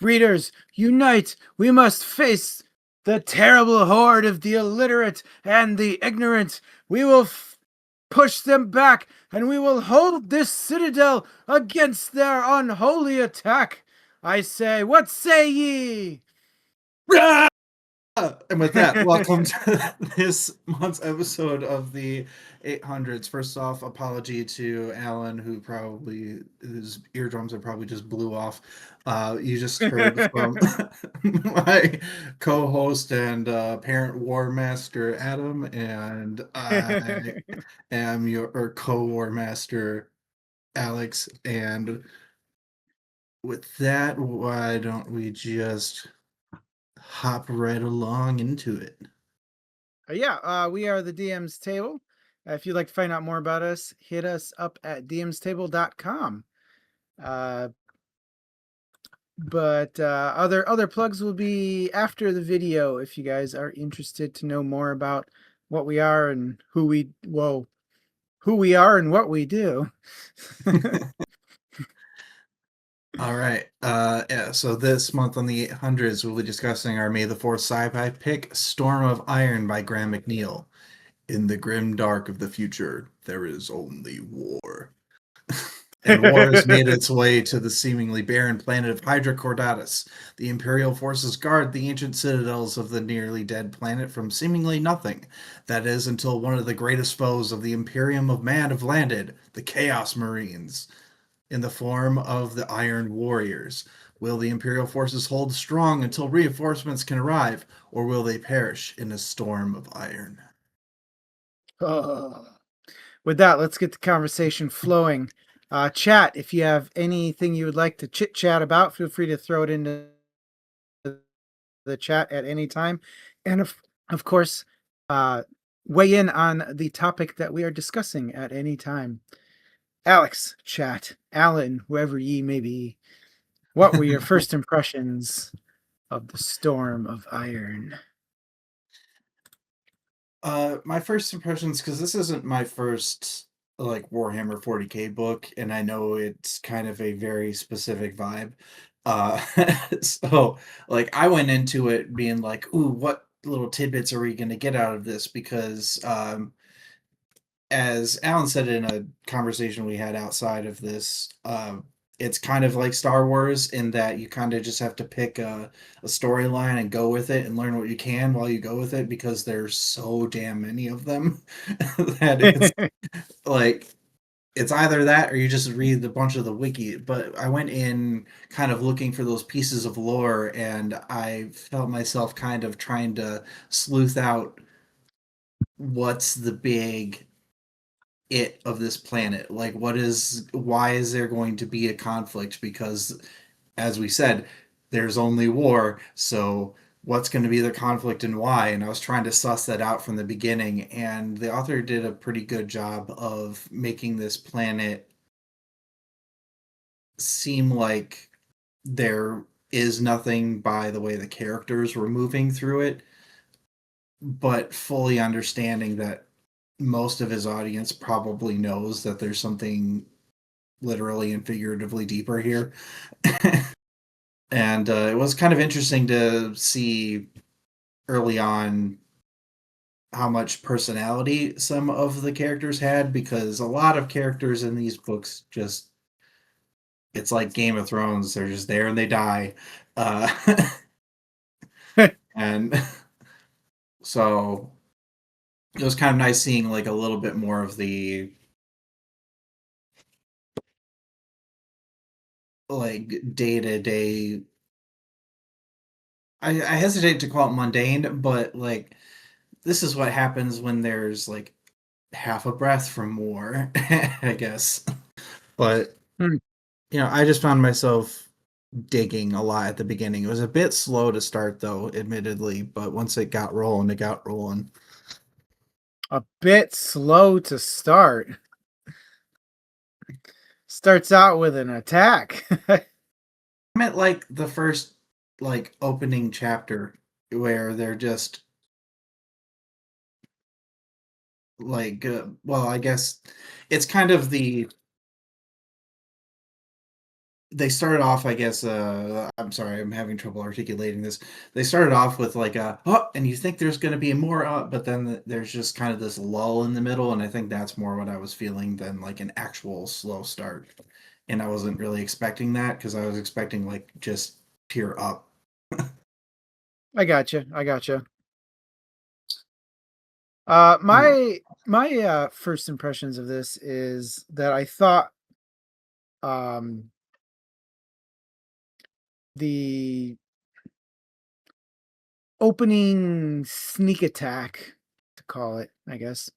Readers, unite! We must face the terrible horde of the illiterate and the ignorant. We will push them back, and we will hold this citadel against their unholy attack. I say, what say ye? And with that, welcome to this month's episode of the 800s. First off, apology to Alan, whose eardrums are probably just blew off. You just heard from my co-host and parent war master Adam, and I am your co-war master Alex. And with that, why don't we just hop right along into it? We are the DM's Table. If you'd like to find out more about us, hit us up at dmstable.com. But other plugs will be after the video if you guys are interested to know more about what we are and who we are and what we do. All right. Yeah, so this month on the 800s, we'll be discussing our May the 4th sci-fi pick, Storm of Iron by Graham McNeill. In the grim dark of the future, there is only war. And war has made its way to the seemingly barren planet of Hydra Cordatus. The Imperial forces guard the ancient citadels of the nearly dead planet from seemingly nothing. That is, until one of the greatest foes of the Imperium of Man have landed, the Chaos Marines, in the form of the Iron Warriors. Will the Imperial forces hold strong until reinforcements can arrive, or will they perish in a storm of iron? Oh. With that, let's get the conversation flowing. Chat, if you have anything you would like to chit chat about, feel free to throw it into the chat at any time. And of course, weigh in on the topic that we are discussing at any time. Alex, chat, Alan, whoever ye may be, what were your first impressions of the Storm of Iron? My first impressions, because this isn't my first like Warhammer 40K book, and I know it's kind of a very specific vibe. Uh, so like I went into it being like, "Ooh, what little tidbits are we going to get out of this?" Because as Alan said in a conversation we had outside of this, it's kind of like Star Wars in that you kind of just have to pick a storyline and go with it and learn what you can while you go with it because there's so damn many of them that it's like it's either that or you just read a bunch of the wiki. But I went in kind of looking for those pieces of lore and I felt myself kind of trying to sleuth out what's the big it of this planet. Like why is there going to be a conflict? Because as we said, there's only war, so what's going to be the conflict and why? And I was trying to suss that out from the beginning, and the author did a pretty good job of making this planet seem like there is nothing by the way the characters were moving through it, but fully understanding that most of his audience probably knows that there's something literally and figuratively deeper here. And it was kind of interesting to see early on how much personality some of the characters had because a lot of characters in these books just it's like Game of Thrones, they're just there and they die. uh, and so it was kind of nice seeing like a little bit more of the like day to day. I hesitate to call it mundane, but like this is what happens when there's like half a breath from war, I guess. But Hmm. I just found myself digging a lot at the beginning. It was a bit slow to start, though, admittedly, but once it got rolling, it got rolling. A bit slow to start. Starts out with an attack. I meant like the first like opening chapter where they're just like well, I guess it's kind of the they started off, I guess, I'm sorry, I'm having trouble articulating this. They started off with like a, oh, and you think there's going to be more, but then there's just kind of this lull in the middle, and I think that's more what I was feeling than like an actual slow start. And I wasn't really expecting that because I was expecting like just pure up. I gotcha. I gotcha. Yeah. My first impressions of this is that I thought um the opening sneak attack, to call it, I guess,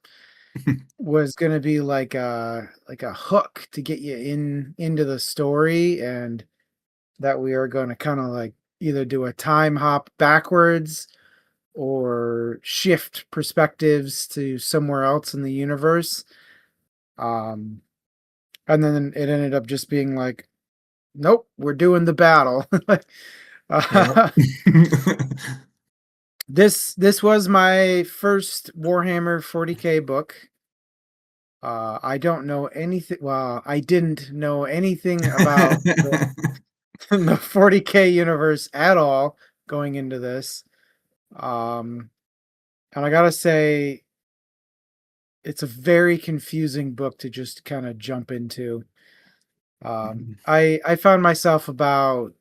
was gonna be like a hook to get you into the story, and that we are gonna kind of like either do a time hop backwards or shift perspectives to somewhere else in the universe. Um, and then it ended up just being like, nope, we're doing the battle. Yep. uh, this was my first Warhammer 40K book. I don't know anything. Well, I didn't know anything about the 40K universe at all going into this. Um, and I gotta say, it's a very confusing book to just kind of jump into. I found myself about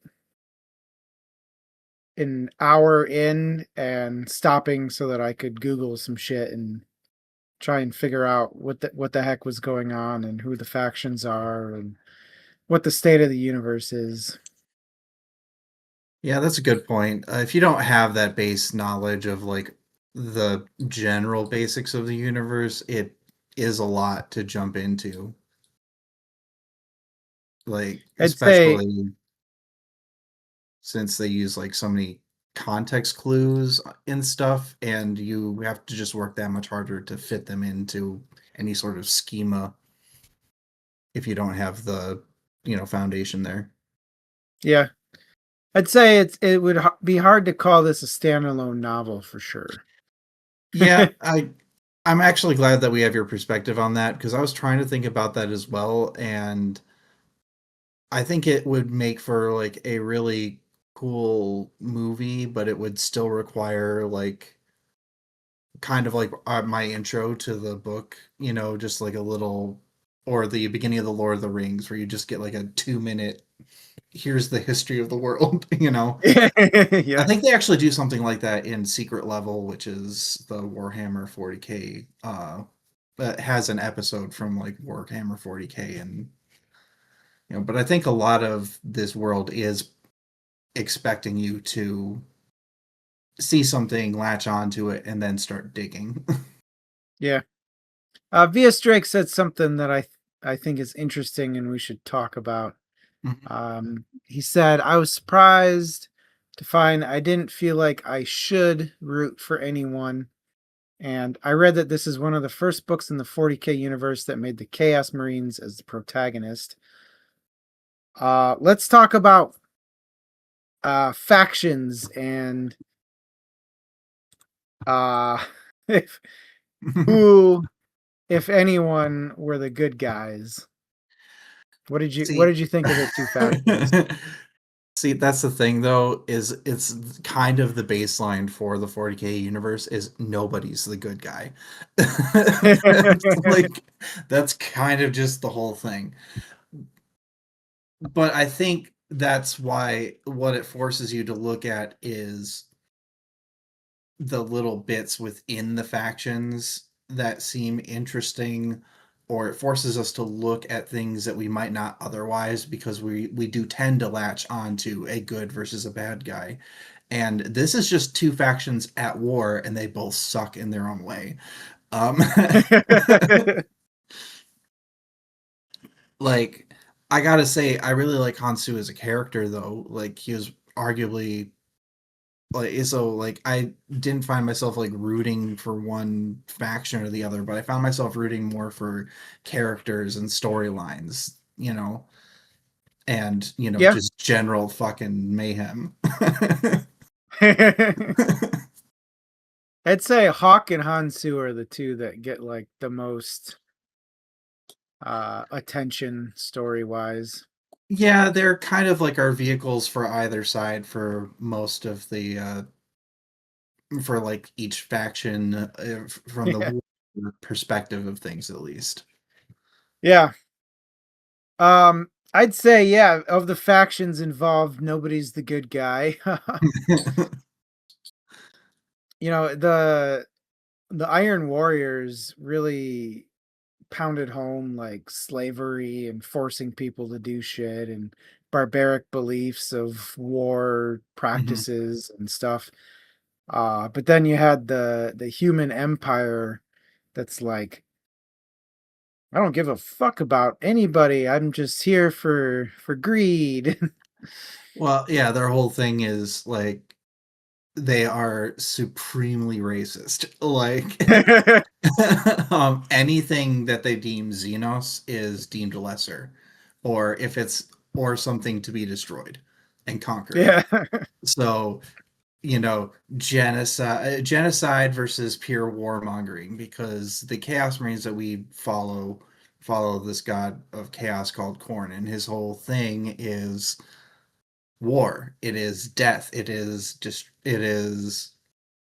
an hour in and stopping so that I could Google some shit and try and figure out what the heck was going on and who the factions are and what the state of the universe is. Yeah, that's a good point. If you don't have that base knowledge of like the general basics of the universe, it is a lot to jump into. Like, I'd say, especially since they use like so many context clues and stuff, and you have to just work that much harder to fit them into any sort of schema if you don't have the, foundation there. yeah, I'd say it would be hard to call this a standalone novel for sure. Yeah, I'm actually glad that we have your perspective on that because I was trying to think about that as well, and I think it would make for like a really cool movie, but it would still require like kind of like my intro to the book, just like a little, or the beginning of the Lord of the Rings, where you just get like a 2 minute, here's the history of the world, I Yeah. think they actually do something like that in Secret Level, which is the Warhammer 40K, that has an episode from like Warhammer 40K, and but I think a lot of this world is expecting you to see something, latch onto it, and then start digging. Yeah. VS Drake said something that I think is interesting and we should talk about. He said, I was surprised to find I didn't feel like I should root for anyone. And I read that this is one of the first books in the 40K universe that made the Chaos Marines as the protagonist. Let's talk about factions and uh, if, who, if anyone, were the good guys. What See, did you think of the two factions? see, that's the thing though, is it's kind of the baseline for the 40K universe is nobody's the good guy. It's like that's kind of just the whole thing. But I think that's why what it forces you to look at is the little bits within the factions that seem interesting, or it forces us to look at things that we might not otherwise, because we do tend to latch on to a good versus a bad guy, and this is just two factions at war and they both suck in their own way. um like, I gotta say, I really like Hansu as a character though. Like, he was arguably like, so like I didn't find myself like rooting for one faction or the other, but I found myself rooting more for characters and storylines, and Yeah. just general fucking mayhem. I'd say Hawk and Hansu are the two that get like the most attention story wise. Yeah, they're kind of like our vehicles for either side for most of the for like each faction from the Yeah. war perspective of things at least. Yeah. I'd say, yeah, of the factions involved, nobody's the good guy. You know, the Iron Warriors really pounded home like slavery and forcing people to do shit and barbaric beliefs of war Mhm. practices and stuff. But then you had the human empire that's like, I don't give a fuck about anybody. I'm just here for greed. Well, yeah, their whole thing is like they are supremely racist. Like anything that they deem Xenos is deemed lesser, or if it's or something to be destroyed and conquered. Yeah. So genocide versus pure warmongering, because the Chaos Marines that we follow this god of chaos called Khorne, and his whole thing is war. It is death. It is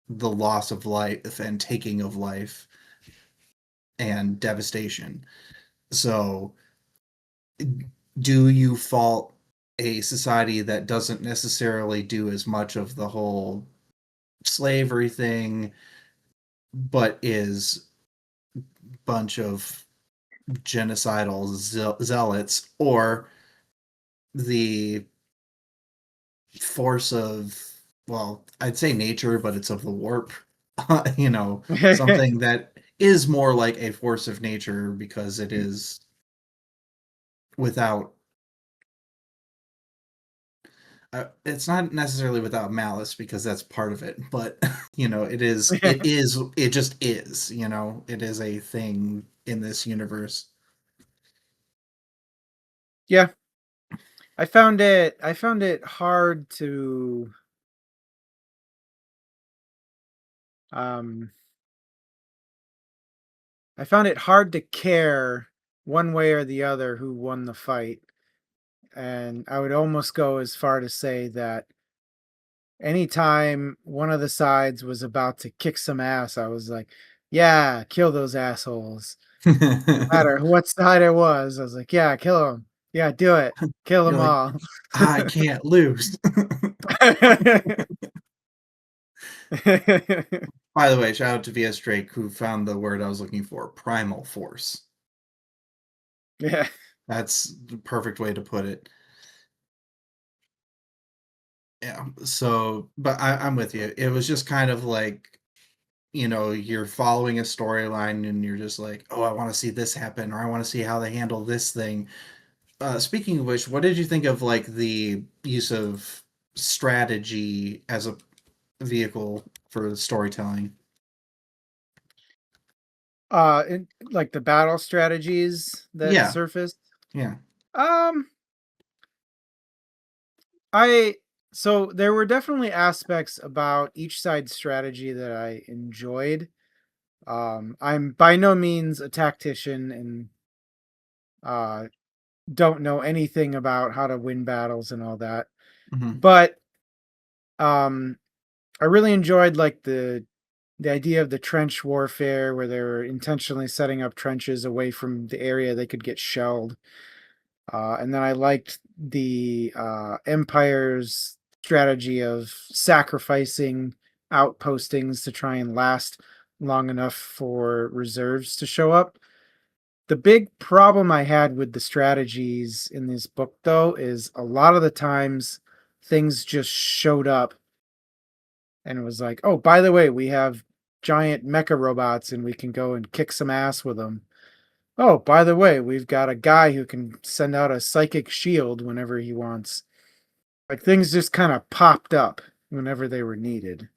the loss of life and taking of life and devastation. So, do you fault a society that doesn't necessarily do as much of the whole slavery thing, but is bunch of genocidal zealots, or the force of, well, I'd say nature, but it's of the warp, something that is more like a force of nature because it is without it's not necessarily without malice because that's part of it, but it just is, it is a thing in this universe. Yeah. I found it hard to um I found it hard to care one way or the other who won the fight. And I would almost go as far to say that anytime one of the sides was about to kick some ass, I was like, yeah, kill those assholes. No matter what side it was, I was like, yeah, kill them. Yeah, do it. Kill You're them like, all. I can't lose. By the way, shout out to VS Drake who found the word I was looking for, primal force. Yeah. That's the perfect way to put it. Yeah. So, but I'm with you. It was just kind of like, you're following a storyline and you're just like, oh, I want to see this happen, or I want to see how they handle this thing. Speaking of which, what did you think of like the use of strategy as a vehicle for storytelling? Like the battle strategies that Yeah. surfaced. Yeah. Um, I so there were definitely aspects about each side's strategy that I enjoyed. I'm by no means a tactician and uh don't know anything about how to win battles and all that. Hmm. But um I really enjoyed like the idea of the trench warfare where they were intentionally setting up trenches away from the area they could get shelled. And then I liked the Empire's strategy of sacrificing outpostings to try and last long enough for reserves to show up. The big problem I had with the strategies in this book, though, is a lot of the times things just showed up and it was like, oh, by the way, we have giant mecha robots and we can go and kick some ass with them. Oh, by the way, we've got a guy who can send out a psychic shield whenever he wants. Like things just kind of popped up whenever they were needed.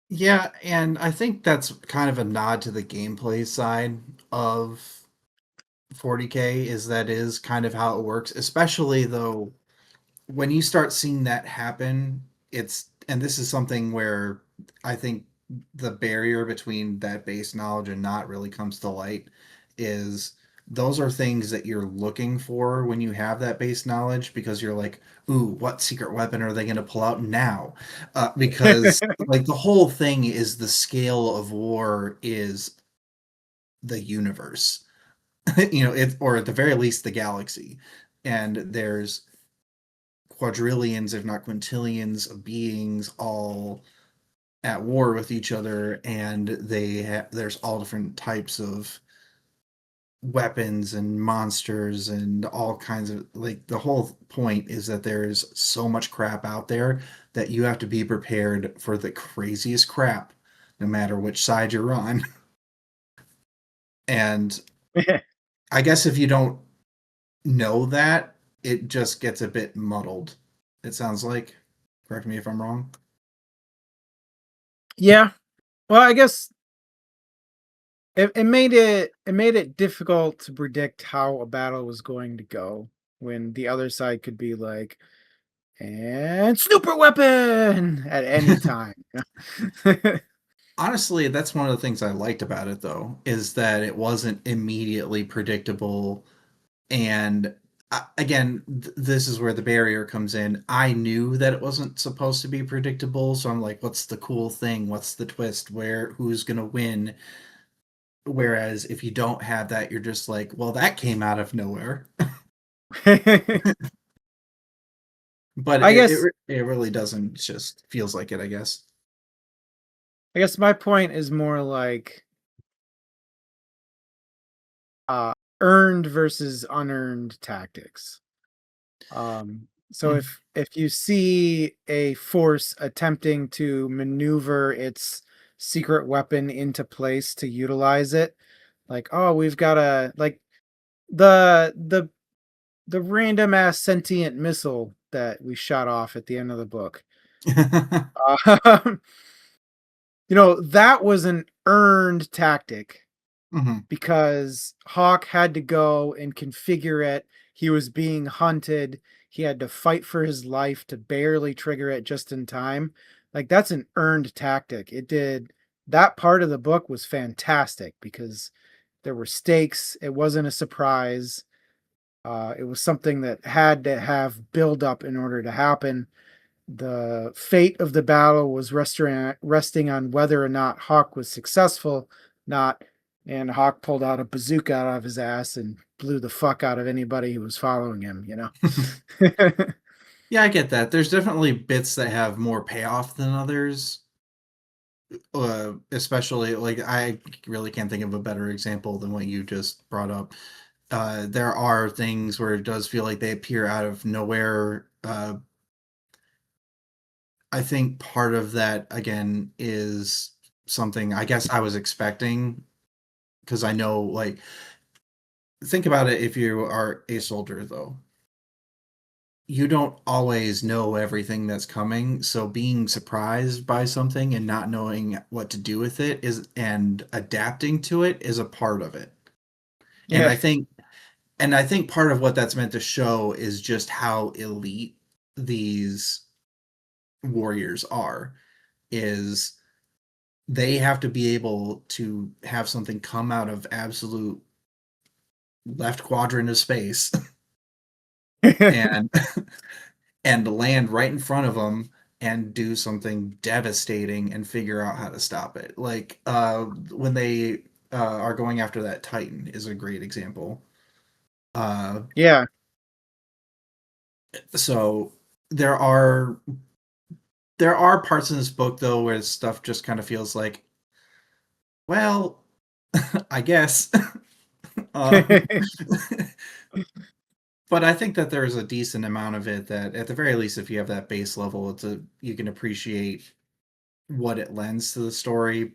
Yeah, and I think that's kind of a nod to the gameplay side of 40K, is that is kind of how it works, especially though when you start seeing that happen, and this is something where I think the barrier between that base knowledge and not really comes to light is those are things that you're looking for when you have that base knowledge, because you're like, ooh, what secret weapon are they going to pull out now? Because like the whole thing is the scale of war is the universe, it, or at the very least the galaxy, and there's quadrillions, if not quintillions, of beings all at war with each other, and there's all different types of weapons and monsters and all kinds of, like, the whole point is that there's so much crap out there that you have to be prepared for the craziest crap no matter which side you're on. And I guess if you don't know that, it just gets a bit muddled, it sounds like. Correct me if I'm wrong. Yeah. Well, I guess it made it difficult to predict how a battle was going to go when the other side could be like, and super weapon at any time. Honestly, that's one of the things I liked about it, though, is that it wasn't immediately predictable. And again, this is where the barrier comes in. I knew that it wasn't supposed to be predictable, so I'm like, what's the cool thing? What's the twist? Who's going to win? Whereas if you don't have that, you're just like, well, that came out of nowhere. But I guess it really doesn't. It just feels like it, I guess. I guess my point is more like earned versus unearned tactics. So Mm. if you see a force attempting to maneuver its secret weapon into place to utilize it, like, oh, we've got a like the the random ass sentient missile that we shot off at the end of the book. Uh, that was an earned tactic Mhm. because Hawk had to go and configure it. He was being hunted. He had to fight for his life to barely trigger it just in time. Like, that's an earned tactic. It did that part of the book was fantastic because there were stakes. It wasn't a surprise. It was something that had to have build up in order to happen. The fate of the battle was resting on whether or not Hawk was successful, not and Hawk pulled out a bazooka out of his ass and blew the fuck out of anybody who was following him. Yeah, I get that. There's definitely bits that have more payoff than others. Especially, like, I really can't think of a better example than what you just brought up. There are things where it does feel like they appear out of nowhere. I think part of that, again, is something I guess I was expecting, because I know, like, think about it, if you are a soldier, though, you don't always know everything that's coming, so being surprised by something and not knowing what to do with it is and adapting to it is a part of it. And Yeah. I think part of what that's meant to show is just how elite these warriors are, is they have to be able to have something come out of absolute left quadrant of space and and land right in front of them and do something devastating and figure out how to stop it. Like, when they are going after that Titan is a great example. Uh, Yeah. so there are there are parts in this book, though, where stuff just kind of feels like, well, I guess. um, but I think that there's a decent amount of it that, at the very least, if you have that base level, you can appreciate what it lends to the story.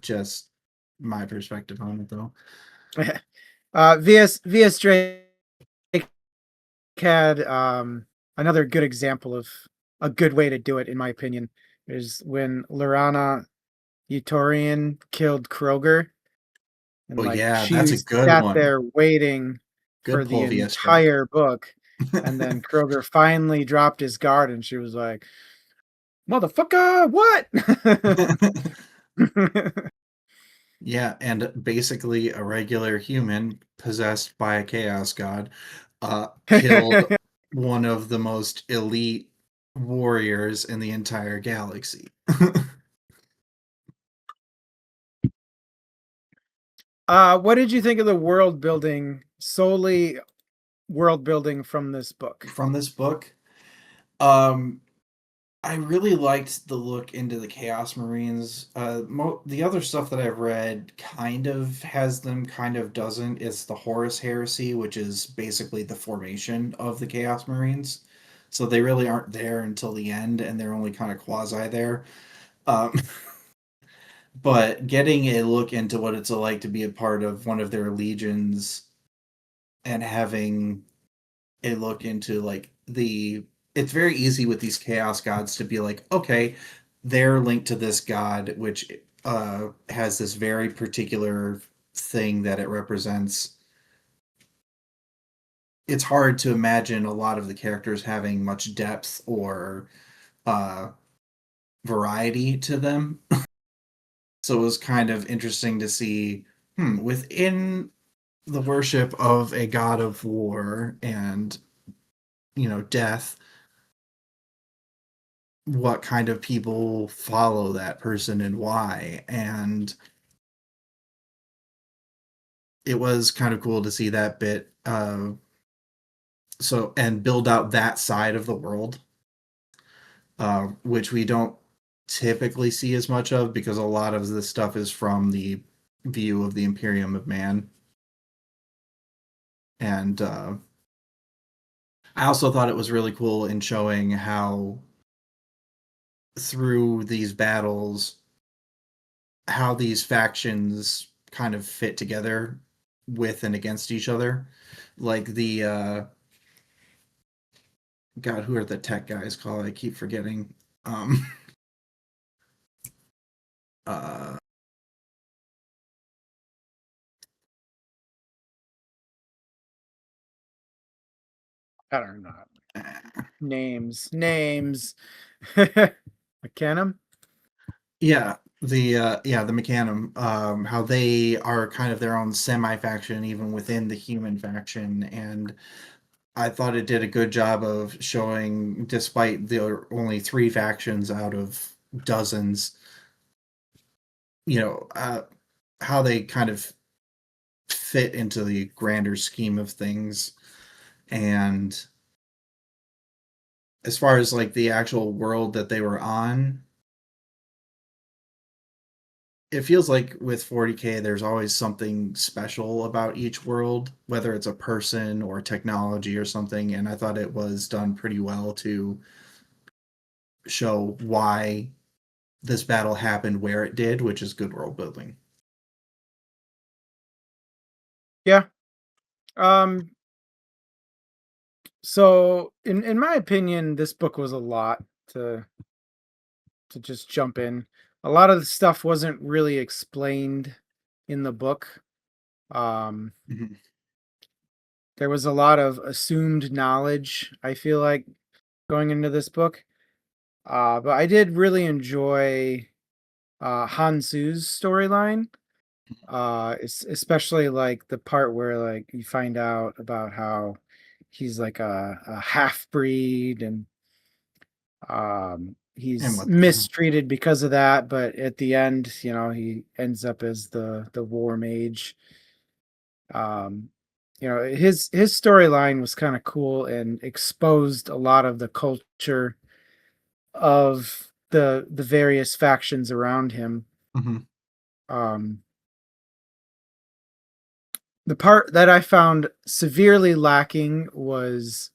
Just my perspective on it, though. VS Drake had another good example of a good way to do it, in my opinion, is when Lorana Utorian killed Kroger. And, Oh like, yeah, that's she a good sat one. there waiting Good for the pull, VS Drake. entire book, and then Kroger finally dropped his guard, and she was like, "Motherfucker, what?" Yeah, and basically a regular human possessed by a chaos god killed one of the most elite warriors in the entire galaxy. What did you think of the world building, solely world building from this book? From this book, um, I really liked the look into the Chaos Marines. The other stuff that I've read kind of has them, kind of doesn't. It's the Horus Heresy, which is basically the formation of the Chaos Marines. So they really aren't there until the end, and they're only kind of quasi there. Um, but getting a look into what it's like to be a part of one of their legions and having a look into like the it's very easy with these chaos gods to be like, okay, they're linked to this god which has this very particular thing that it represents. It's hard to imagine a lot of the characters having much depth or uh variety to them. So it was kind of interesting to see, within the worship of a god of war and, death, what kind of people follow that person and why. And it was kind of cool to see that bit. So and build out that side of the world, which we don't typically see as much of because a lot of this stuff is from the view of the Imperium of Man. And I also thought it was really cool in showing how through these battles, how these factions kind of fit together with and against each other. Like the God, who are the tech guys called? I keep forgetting. Um uh I don't know. uh, Names. McKenna? the Mechanum, how they are kind of their own semi faction even within the human faction. And I thought it did a good job of showing, despite there are only three factions out of dozens, you know, how they kind of fit into the grander scheme of things. And as far as like the actual world that they were on, it feels like with 40K, there's always something special about each world, whether it's a person or technology or something. And I thought it was done pretty well to show why this battle happened where it did, which is good world building. Yeah. Um, so in my opinion, this book was a lot to just jump in. A lot of the stuff wasn't really explained in the book. Um, Mhm. there was a lot of assumed knowledge, I feel like, going into this book. But I did really enjoy Hansu's storyline. Especially like the part where like you find out about how he's like a half breed and And he's what? mistreated because of that, but at the end, he ends up as the war mage. um his storyline was kind of cool and exposed a lot of the culture of the various factions around him. Mhm. um the part that I found severely lacking was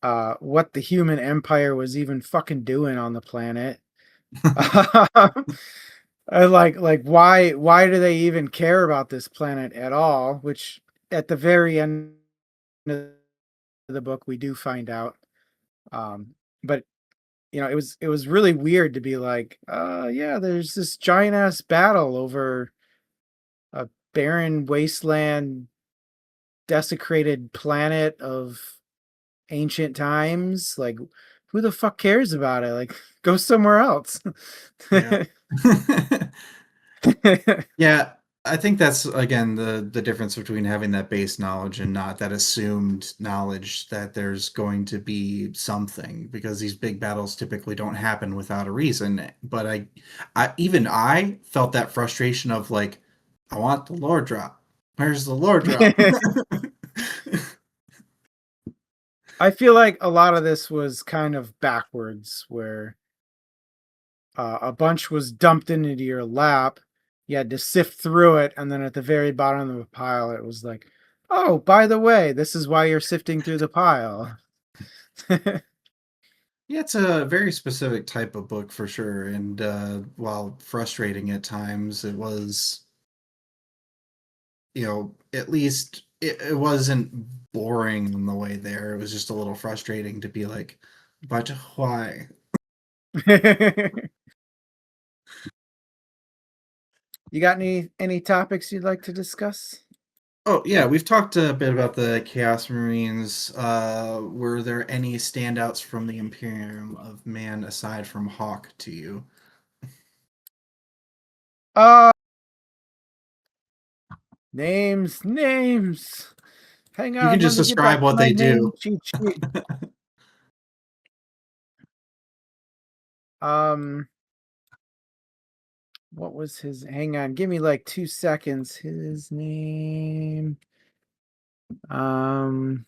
what the human empire was even fucking doing on the planet. Like why do they even care about this planet at all? Which at the very end of the book we do find out. But it was really weird to be like, yeah, there's this giant ass battle over a barren wasteland desecrated planet of ancient times. Like, who the fuck cares about it? Like, go somewhere else. Yeah. Yeah, I think that's again the difference between having that base knowledge and not that assumed knowledge that there's going to be something, because these big battles typically don't happen without a reason. But I felt that frustration of like, I want the lore drop. Where's the lore drop? I feel like a lot of this was kind of backwards, where a bunch was dumped into your lap. You had to sift through it, and then at the very bottom of the pile, it was like, "Oh, by the way, this is why you're sifting through the pile." Yeah, it's a very specific type of book for sure, and while frustrating at times, it was, at least it wasn't boring on the way there. It was just a little frustrating to be like, but why? You got any topics you'd like to discuss? Oh yeah, we've talked a bit about the Chaos Marines. Were there any standouts from the Imperium of Man aside from Hawk to you? Uh names. Hang You can on, let just me get back describe to what my they name do. cheat sheet. Um, what was his? Hang on, give me like 2 seconds. His name. Um,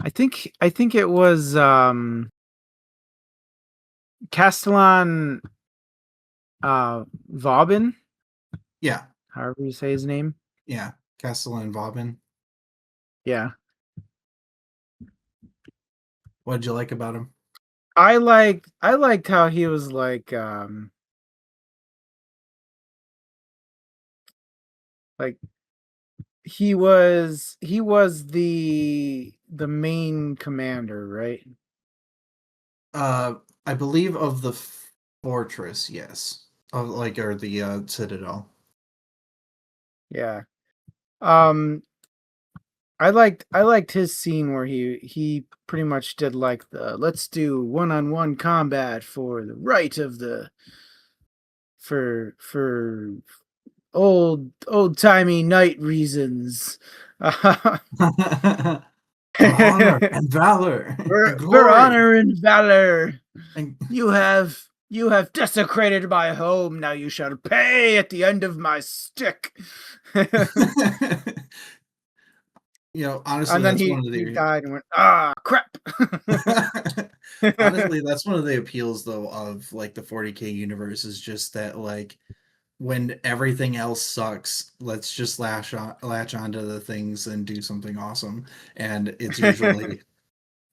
I think it was Castellan Vauban, Yeah, however you say his name. yeah, Castellan Vauban. Yeah. What did you like about him? I liked how he was like he was the main commander, right? Uh, I believe of the fortress, yes, of like or the citadel. Yeah. Um I liked his scene where he pretty much did like the let's do one-on-one combat for the right of the for old-timey knight reasons. For honor and valor and For glory. honor and valor. And You have desecrated my home. Now you shall pay at the end of my stick. honestly, And then that's one he of he the died and went, ah, crap. honestly, that's one of the appeals though of like the 40K universe, is just that like when everything else sucks, let's just latch onto the things and do something awesome. And it's usually,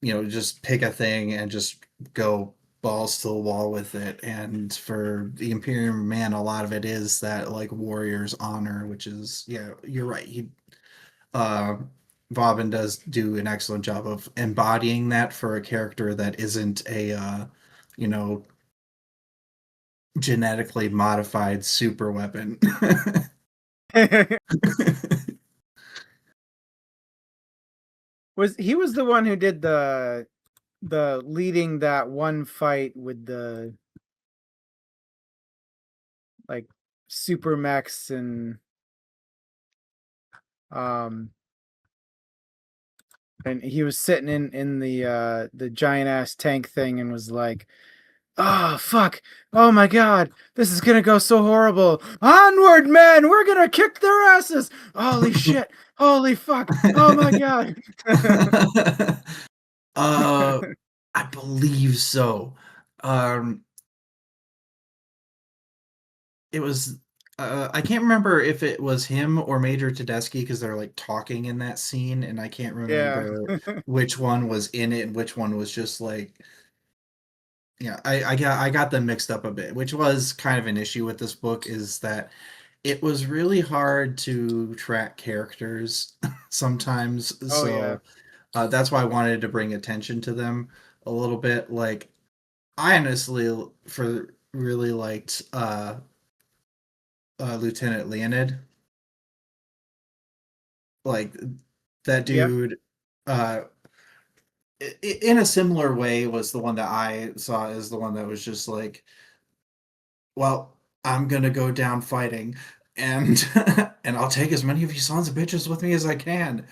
just pick a thing and just go balls to the wall with it. And for the Imperium Man, a lot of it is that like warrior's honor, which is, yeah, you're right. Uh, Bobbin does do an excellent job of embodying that for a character that isn't a, you know, genetically modified super weapon. He was the one who did the leading that one fight with the like super mechs um and he was sitting in the giant ass tank thing and was like, oh fuck, oh my god, this is gonna go so horrible. Onward, man, we're gonna kick their asses. Holy shit, holy fuck, oh my god. uh, I believe so. Um, it was. I can't remember if it was him or Major Tedeschi, because they're like talking in that scene, and I can't Yeah. remember which one was in it and which one was just like. Yeah, I got them mixed up a bit, which was kind of an issue with this book, is that it was really hard to track characters sometimes. Oh yeah. So that's why I wanted to bring attention to them a little bit. Like, I honestly for really liked Lieutenant Leonid. Like that Yep. dude, uh, in a similar way, was the one that I saw as the one that was just like, well, I'm gonna go down fighting, and and I'll take as many of you sons of bitches with me as I can.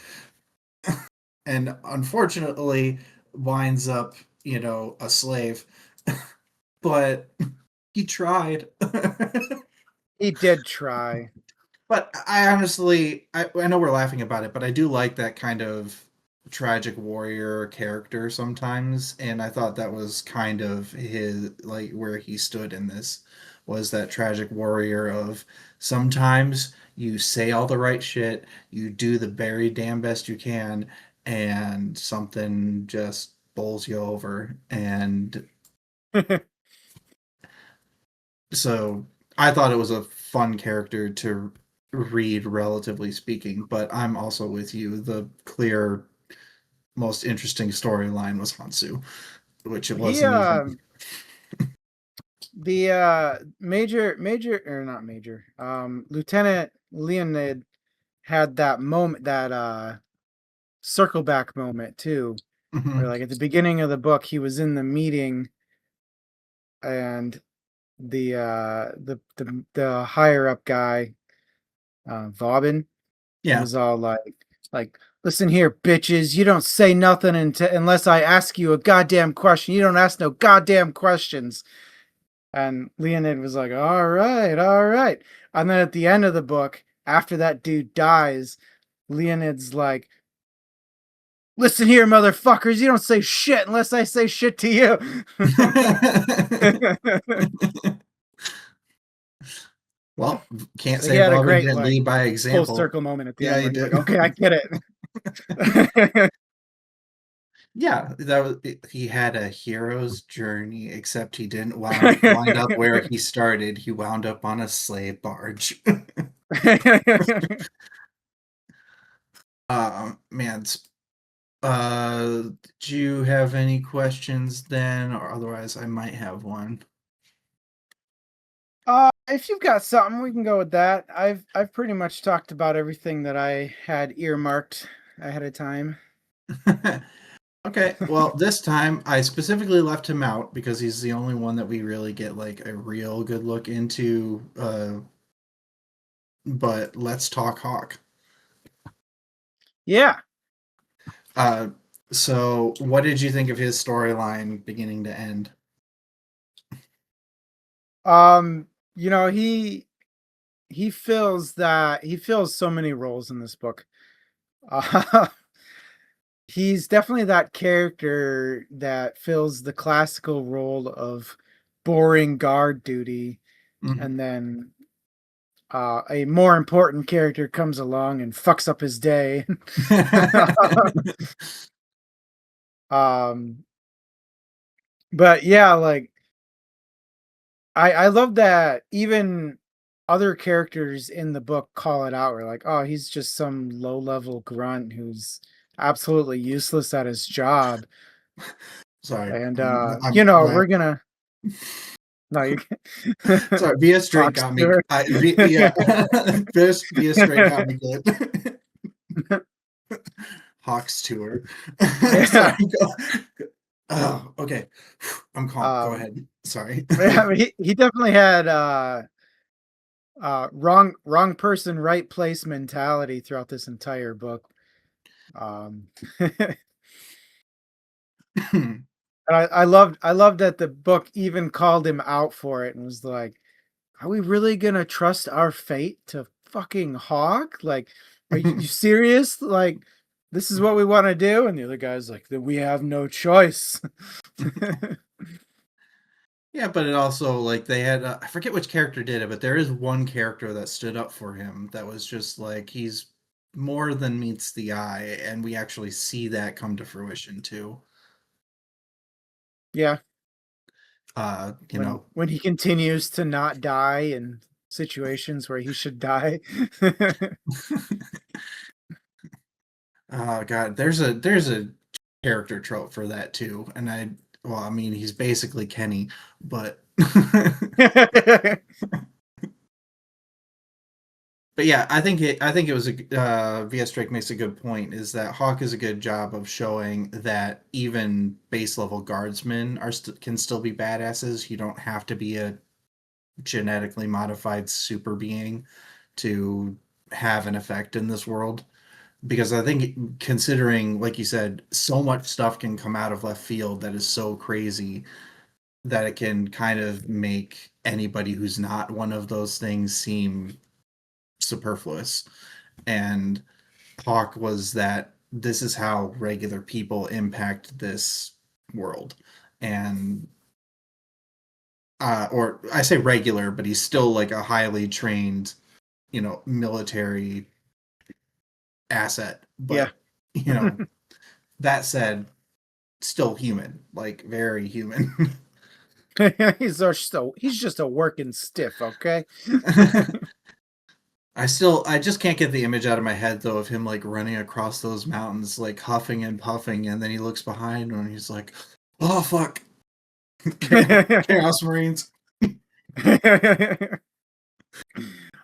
And unfortunately, winds up, a slave. But he tried. He did try. But I honestly, I know we're laughing about it, but I do like that kind of tragic warrior character sometimes, and I thought that was kind of his, like, where he stood in this, was that tragic warrior of sometimes you say all the right shit, you do the very damn best you can, and something just bowls you over. And so I thought it was a fun character to read, relatively speaking, but I'm also with you. The clear, most interesting storyline was Hansu, which it he wasn't even. the major or not major Lieutenant Leonid had that moment, that circle back moment too, where Mhm. like at the beginning of the book he was in the meeting, and the higher up guy, Vauban, Yeah. was all like, listen here, bitches, you don't say nothing unless I ask you a goddamn question. You don't ask no goddamn questions. And Leonid was like, all right, all right. And then at the end of the book, after that dude dies, Leonid's like, listen here, motherfuckers, you don't say shit unless I say shit to you. Well, can't So he say had a Bobbin great didn't like lead by full example. circle moment at the Yeah, end he where he's like, did. okay, I get it. Yeah, that was he had a hero's journey, except he didn't wind up where he started. He wound up on a slave barge. Man, do you have any questions then, or otherwise I might have one. If you've got something, we can go with that. I've pretty much talked about everything that I had earmarked ahead of time. Okay, well, this time I specifically left him out because he's the only one that we really get like a real good look into. But let's talk Hawk. Yeah. Uh, so what did you think of his storyline beginning to end? Um, you know, he fills so many roles in this book. Uh, he's definitely that character that fills the classical role of boring guard duty, Mhm. and then a more important character comes along and fucks up his day. um, but yeah, like I love that even other characters in the book call it out. We're like, oh, he's just some low level grunt who's absolutely useless at his job. Sorry, And I'm we're laugh. gonna no, you Sorry, Via Straight Fox got me. Stewart. Yeah, Via Straight got me good. Hawks tour. Sorry. Yeah. Oh, okay. I'm calm. Go Um, ahead. Sorry. yeah, I mean, he definitely had wrong person, right place mentality throughout this entire book. Um And I loved that the book even called him out for it and was like, "Are we really gonna trust our fate to fucking Hawk? Like, are you serious? Like, this is what we want to do?" And the other guy's like, "That we have no choice." Yeah, but it also like they had I forget which character did it, but there is one character that stood up for him that was just like he's more than meets the eye, and we actually see that come to fruition too. Yeah, You know, when he continues to not die in situations where he should die. oh god, there's a character trope for that too, and I mean he's basically Kenny, but But yeah, I think it was VS Drake makes a good point, is that Hawk is a good job of showing that even base level guardsmen can still be badasses. You don't have to be a genetically modified super being to have an effect in this world. Because I think, considering, like you said, so much stuff can come out of left field that is so crazy that it can kind of make anybody who's not one of those things seem superfluous. And Hawk was that this is how regular people impact this world. And or I say regular, but he's still like a highly trained, military asset. Yeah. But, you know, that said, still human, like very human. He's just a working stiff, okay? I just can't get the image out of my head though of him like running across those mountains, like huffing and puffing, and then he looks behind and he's like, "Oh fuck, Chaos Marines." I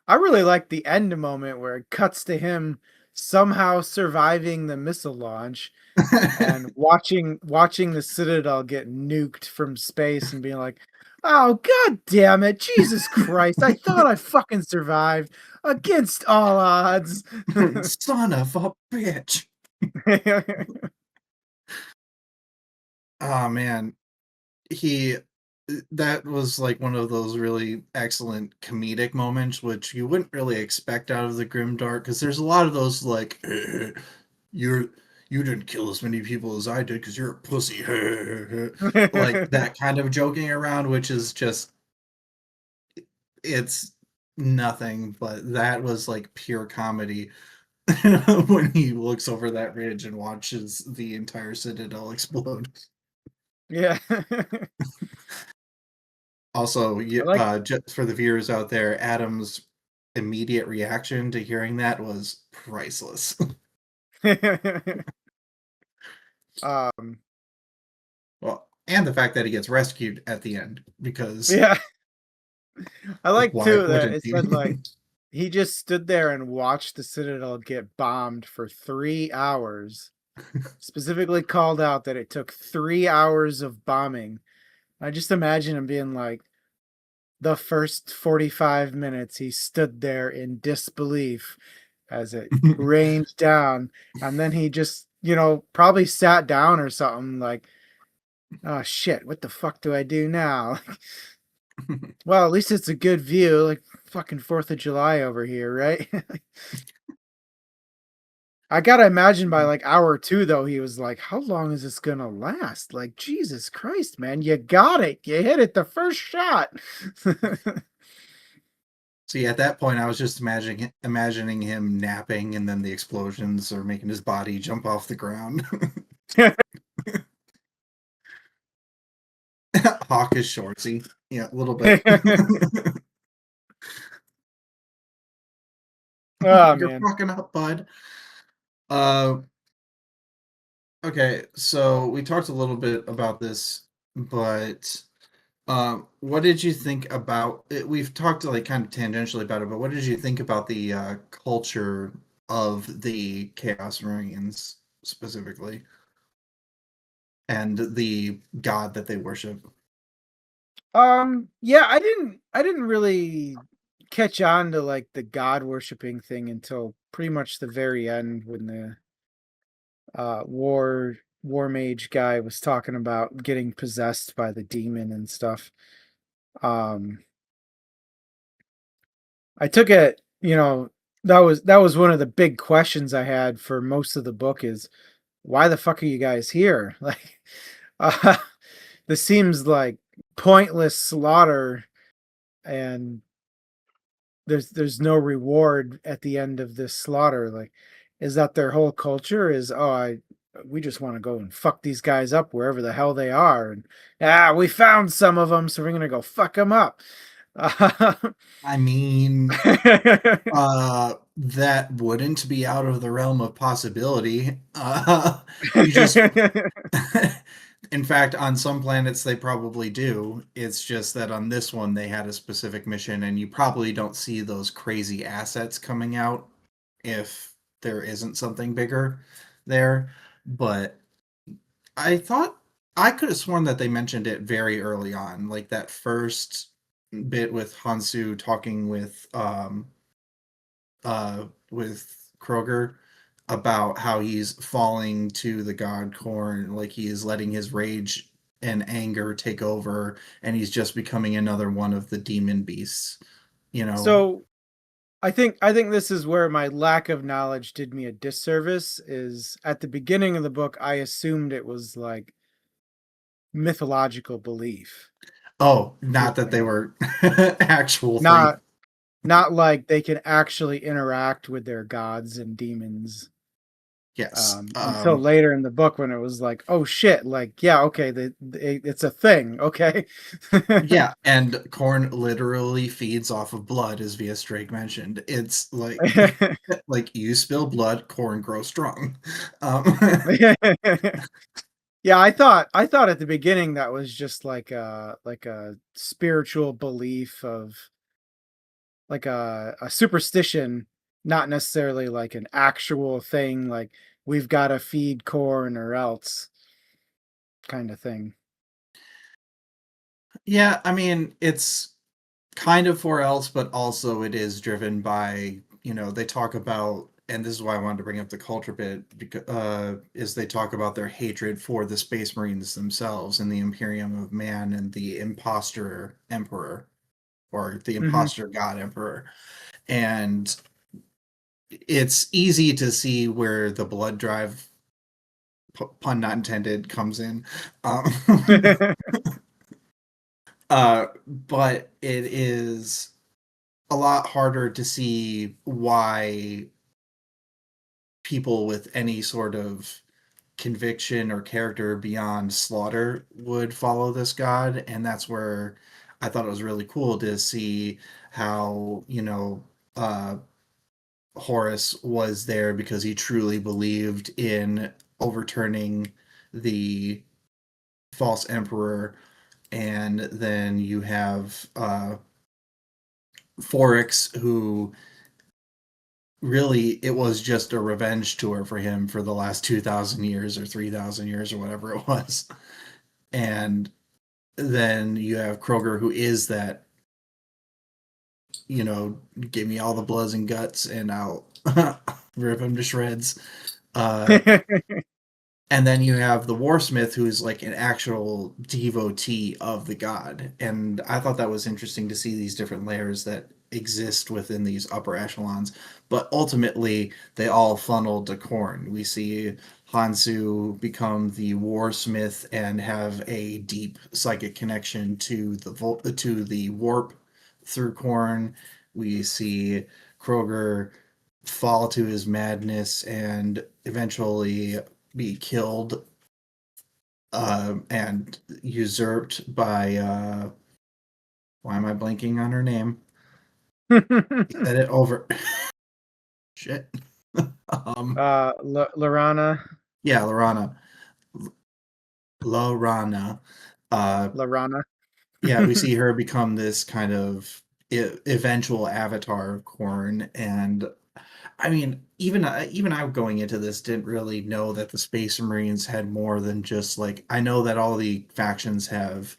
really like the end moment where it cuts to him somehow surviving the missile launch and watching the Citadel get nuked from space and being like, "Oh god damn it, Jesus Christ! I thought I fucking survived against all odds." Son of a bitch. Oh man, he that was like one of those really excellent comedic moments, which you wouldn't really expect out of the Grimdark, because there's a lot of those like, you're you didn't kill as many people as I did because you're a pussy, like that kind of joking around, which is just, it's nothing, but that was like pure comedy. When he looks over that ridge and watches the entire Citadel explode. Yeah. Also, I like just for the viewers out there, Adam's immediate reaction to hearing that was priceless. um Well, and the fact that he gets rescued at the end, because yeah. I like why too that wouldn't it he? said like he just stood there and watched the Citadel get bombed for 3 hours. Specifically called out that it took 3 hours of bombing. I just imagine him being like, the first 45 minutes, he stood there in disbelief as it rained down. And then he just, probably sat down or something like, oh shit, what the fuck do I do now? Well, at least it's a good view, like fucking 4th of July over here, right? I gotta imagine by like hour two, though, he was like, how long is this gonna last? Like, Jesus Christ, man, you got it. You hit it the first shot. See, at that point, I was just imagining him napping, and then the explosions are making his body jump off the ground. Hawk is shortsy, yeah, a little bit. Oh, You're man. fucking up, bud. Uh, okay, so we talked a little bit about this, but what did you think about it? We've talked like kind of tangentially about it, but what did you think about the culture of the Chaos Marines specifically, and the god that they worship? Yeah, I didn't really catch on to like the god worshiping thing until pretty much the very end when the war mage guy was talking about getting possessed by the demon and stuff. Um I took it, that was one of the big questions I had for most of the book is why the fuck are you guys here? Like uh, this seems like pointless slaughter and there's no reward at the end of this slaughter. Like, is that their whole culture? Is we just want to go and fuck these guys up wherever the hell they are, and we found some of them, so we're gonna go fuck them up. I mean, that wouldn't be out of the realm of possibility. You just In fact, on some planets they probably do. It's just that on this one they had a specific mission, and you probably don't see those crazy assets coming out if there isn't something bigger there. But I thought I could have sworn that they mentioned it very early on, like that first bit with Hansu talking with Kroger about how he's falling to the god corn, like he is letting his rage and anger take over, and he's just becoming another one of the demon beasts. You know, So I think this is where my lack of knowledge did me a disservice. Is at the beginning of the book, I assumed it was like mythological belief oh, with not that they them, were actual things. not not like they can actually interact with their gods and demons. Yes. Until later in the book when it was like, oh shit, like yeah, okay, it's a thing, okay. Yeah, and corn literally feeds off of blood, as Via Drake mentioned. It's like like you spill blood, corn grows strong. Um, Yeah, I thought at the beginning that was just like a spiritual belief of like a superstition, not necessarily like an actual thing, like we've got to feed corn or else kind of thing. yeah, I mean, it's kind of for else, but also it is driven by, they talk about, and this is why I wanted to bring up the culture bit, because is they talk about their hatred for the Space Marines themselves and the Imperium of Man and the Imposter Emperor or the Hmm. Imposter God Emperor. And it's easy to see where the blood drive, pun not intended, comes in. Um, but it is a lot harder to see why people with any sort of conviction or character beyond slaughter would follow this god. And that's where I thought it was really cool to see how, uh, Horus was there because he truly believed in overturning the false emperor. And then you have Forex, who really it was just a revenge tour for him for the last 2,000 years or 3,000 years or whatever it was. And then you have Kroger, who is that, give me all the bloods and guts and I'll rip him to shreds. Uh, and then you have the Warsmith, who's like an actual devotee of the god. And I thought that was interesting to see these different layers that exist within these upper echelons. But ultimately, they all funnel to Korn. We see Hansu become the Warsmith and have a deep psychic connection to the warp through Korn. We see Kroger fall to his madness and eventually be killed and usurped by why am I blanking on her name? He said it over. Shit. um, Lorana, yeah, Lorana. Lorana. Uh, Lorana. yeah, we see her become this kind of eventual avatar of Korn, and I mean, even I going into this didn't really know that the Space Marines had more than just like I know that all the factions have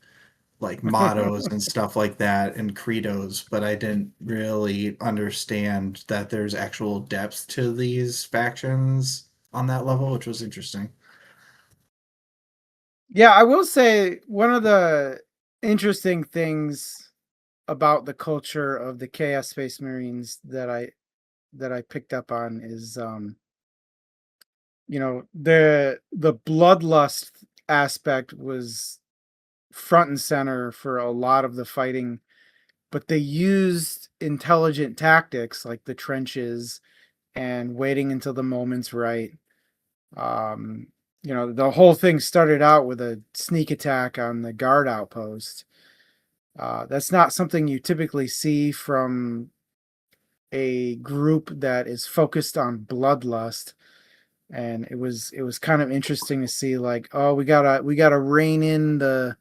like mottos and stuff like that and credos, but I didn't really understand that there's actual depth to these factions on that level, which was interesting. Yeah, I will say one of the interesting things about the culture of the Chaos Space Marines that I picked up on is the bloodlust aspect was front and center for a lot of the fighting, but they used intelligent tactics like the trenches and waiting until the moment's right. Um, the whole thing started out with a sneak attack on the guard outpost. That's not something you typically see from a group that is focused on bloodlust. and it was kind of interesting to see, like, oh, we gotta rein in the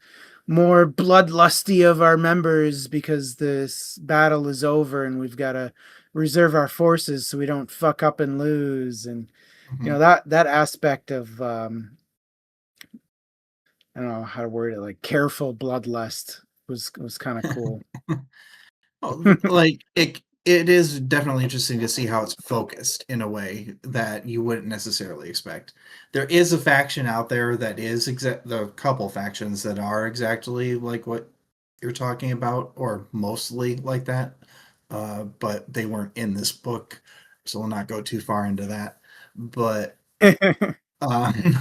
more bloodlusty of our members because this battle is over, and we've got to reserve our forces so we don't fuck up and lose. And Mhm. that aspect of I don't know how to word it, like careful bloodlust was kind of cool. Oh, like, it is definitely interesting to see how it's focused in a way that you wouldn't necessarily expect. There is a faction out there that is the couple factions that are exactly like what you're talking about, or mostly like that. But they weren't in this book, so we'll not go too far into that. But um,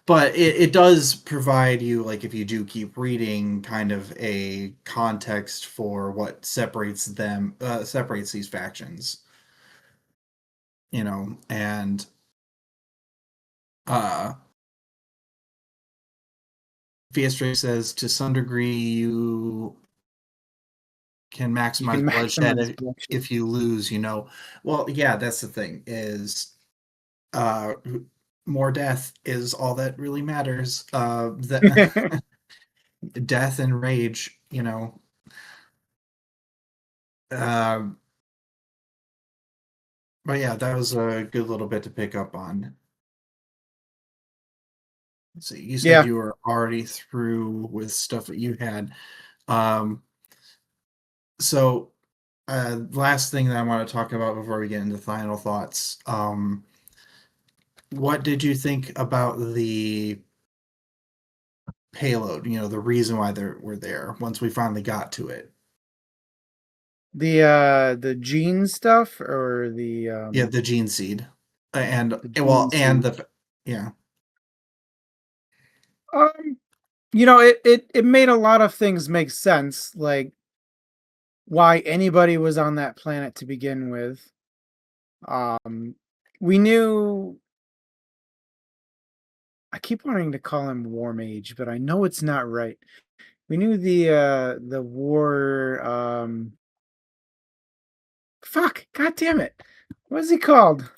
but it does provide you, like, if you do keep reading, kind of a context for what separates these factions, and uh Fiestre says to some degree you can You can maximize bloodshed maximize bloodshed. if you lose, well, yeah, that's the thing, is uh more death is all that really matters. The death and rage, um but yeah, that was a good little bit to pick up on. Let's see, you said Yeah, you were already through with stuff that you had. Um, so last thing that I want to talk about before we get into final thoughts. What did you think about the payload? The reason why we're there once we finally got to it. the gene stuff, or Yeah, the gene seed, the well, gene and seed. the yeah. um it made a lot of things make sense, like why anybody was on that planet to begin with. um we knew, I keep wanting to call him War Mage, but I know it's not right. We knew the war, fuck, god damn it. What is he called?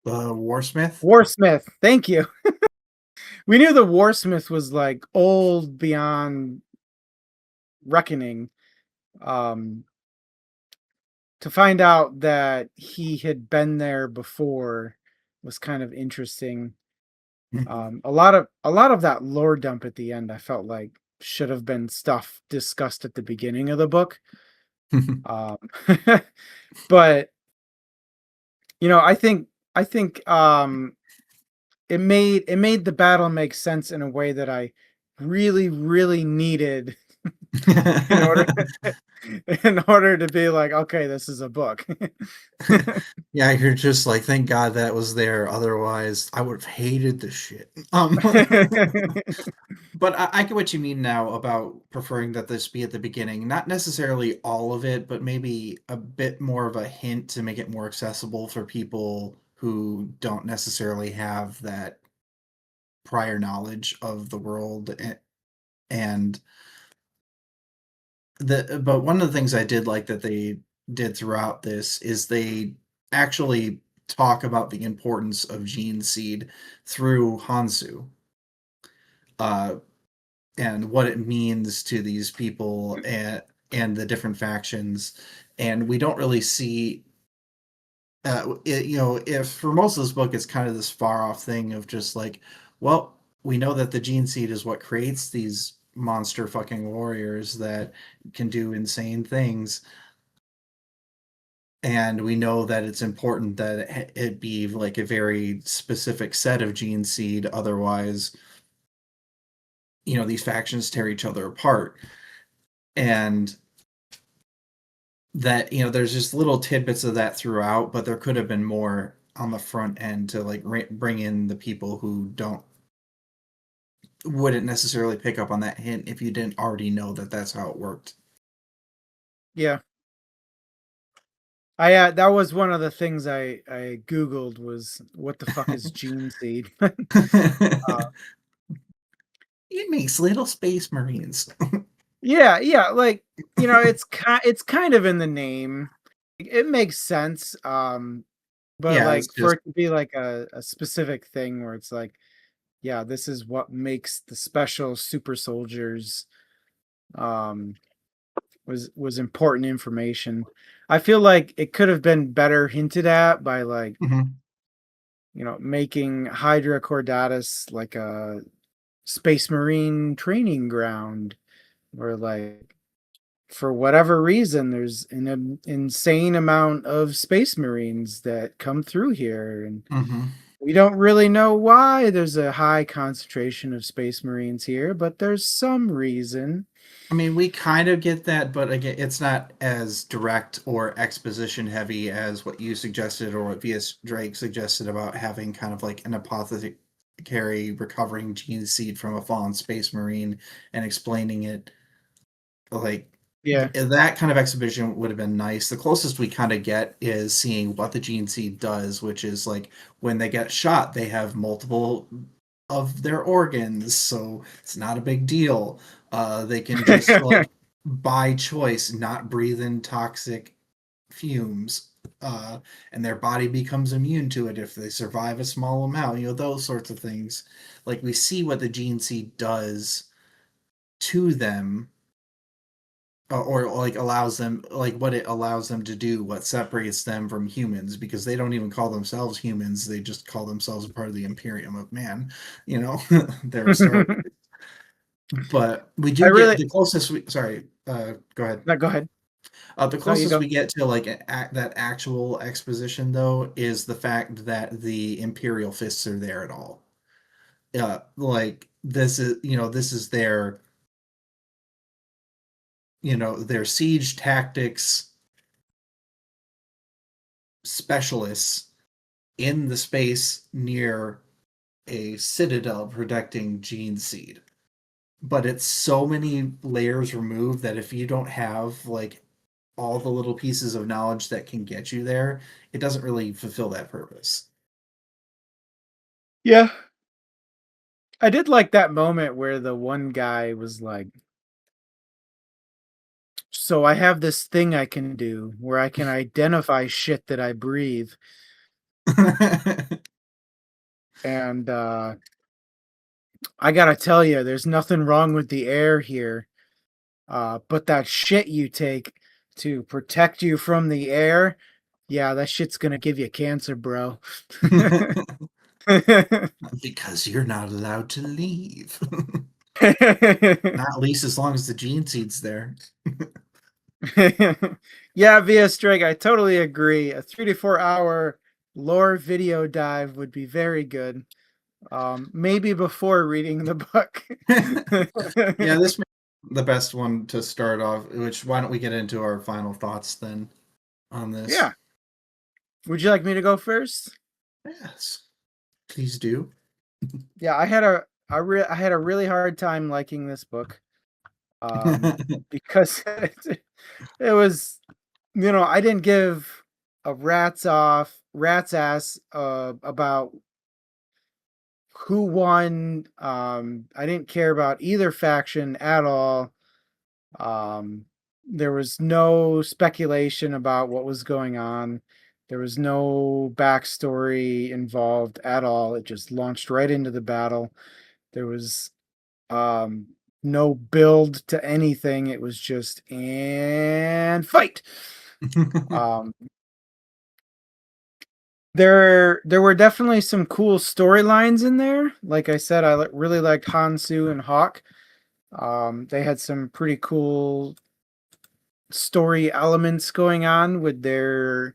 The Warsmith. Warsmith. Thank you. We knew the Warsmith was like old beyond reckoning. Um to find out that he had been there before was kind of interesting. A lot of that lore dump at the end, I felt like should have been stuff discussed at the beginning of the book. Um, but I think it made the battle make sense in a way that I really, really needed in order in order to be like, okay, this is a book. Yeah, you're just like, thank God that was there. Otherwise, I would have hated this shit. But I get what you mean now about preferring that this be at the beginning. Not necessarily all of it, but maybe a bit more of a hint to make it more accessible for people who don't necessarily have that prior knowledge of the world. And but one of the things I did like that they did throughout this is they actually talk about the importance of Gene Seed through Hansu. Uh, and what it means to these people, and the different factions. And we don't really see if for most of this book it's kind of this far off thing of just like, well, we know that the gene seed is what creates these monster fucking warriors that can do insane things, and we know that it's important that it be like a very specific set of gene seed, otherwise these factions tear each other apart. And that there's just little tidbits of that throughout, but there could have been more on the front end to like bring in the people who wouldn't necessarily pick up on that hint if you didn't already know that that's how it worked. Yeah. I that was one of the things I googled, was what the fuck is gene seed? uh, It makes little space marines. yeah, yeah, like, it's kind of in the name. It makes sense. but Yeah, it's like for just it to be like a specific thing where it's like, yeah, this is what makes the special super soldiers um was important information. I feel like it could have been better hinted at by like, mhm, making Hydra Cordatus like a space marine training ground where like for whatever reason there's insane amount of space marines that come through here, and mhm. we don't really know why there's a high concentration of space marines here, but there's some reason. I mean, we kind of get that, but again, it's not as direct or exposition heavy as what you suggested or what V.S. Drake suggested about having kind of like an apothecary recovering gene seed from a fallen space marine and explaining it. Like Yeah. that kind of exhibition would have been nice. The closest we kind of get is seeing what the gene seed does, which is like when they get shot, they have multiple of their organs, so it's not a big deal. They can just like by choice not breathe in toxic fumes. And their body becomes immune to it if they survive a small amount, those sorts of things. Like we see what the gene seed does to them, or like allows them, like what it allows them to do, what separates them from humans, because they don't even call themselves humans, they just call themselves a part of the Imperium of Man, you know. They're a Star. But we I do get really the closest we sorry, go ahead. No, go ahead. The No, you closest go. we get to like that actual exposition though is the fact that the Imperial fists are there at all. Like this is their siege tactics specialists in the space near a citadel protecting Gene Seed. But it's so many layers removed that if you don't have like all the little pieces of knowledge that can get you there, it doesn't really fulfill that purpose. Yeah. I did like that moment where the one guy was like, so I have this thing I can do where I can identify shit that I breathe. And I gotta tell you, there's nothing wrong with the air here. But that shit you take to protect you from the air, yeah, that shit's gonna give you cancer, bro. Because you're not allowed to leave. Not at least as long as the gene seed's there. Yeah, VS Drake, I totally agree. A 3 to 4 hour lore video dive would be very good. Maybe before reading the book. Yeah, this may be the best one to start off, which why don't we get into our final thoughts then on this? Yeah. Would you like me to go first? Yes, please do. Yeah, I had a really hard time liking this book. Because it was, I didn't give a rat's ass about who won. I didn't care about either faction at all. Um, there was no speculation about what was going on. There was no backstory involved at all. It just launched right into the battle. There was um, no build to anything. It was just and fight. Um, there were definitely some cool storylines in there. Like I said, I really liked Hansu and Hawk. They had some pretty cool story elements going on with their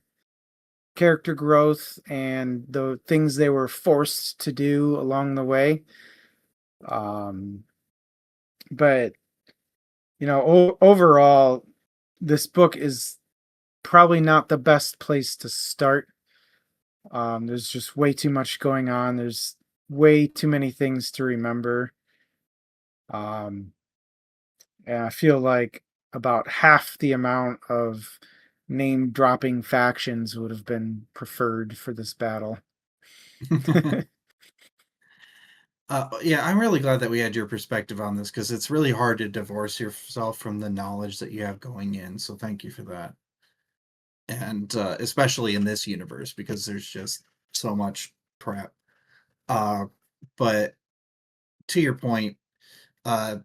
character growth and the things they were forced to do along the way. Um, but overall, this book is probably not the best place to start. There's just way too much going on. There's way too many things to remember. Um, and I feel like about half the amount of name dropping factions would have been preferred for this battle. Yeah, I'm really glad that we had your perspective on this because it's really hard to divorce yourself from the knowledge that you have going in. So thank you for that. and especially in this universe because there's just so much crap. Uh, but to your point, uh,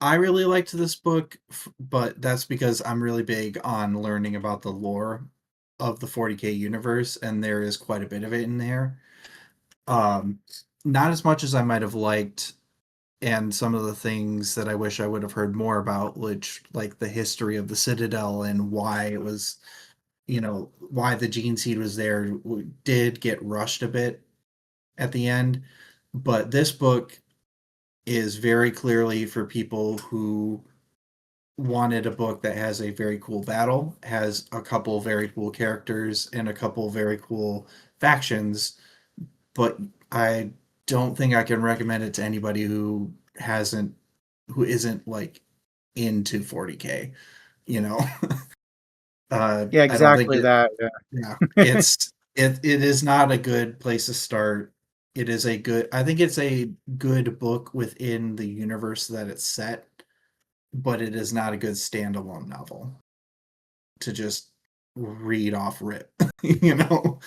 I really liked this book, but that's because I'm really big on learning about the lore of the 40K universe, and there is quite a bit of it in there. Um, Not as much as I might have liked, and some of the things that I wish I would have heard more about, which like the history of the Citadel and why it was, why the gene seed was there, did get rushed a bit at the end. But this book is very clearly for people who wanted a book that has a very cool battle, has a couple very cool characters, and a couple very cool factions. But I don't think I can recommend it to anybody who isn't like into 40K, you know. Yeah, I don't think exactly it. that. Yeah, Yeah. it is not a good place to start. It is a good. I think it's a good book within the universe that it's set, but it is not a good standalone novel to just read off rip, you know?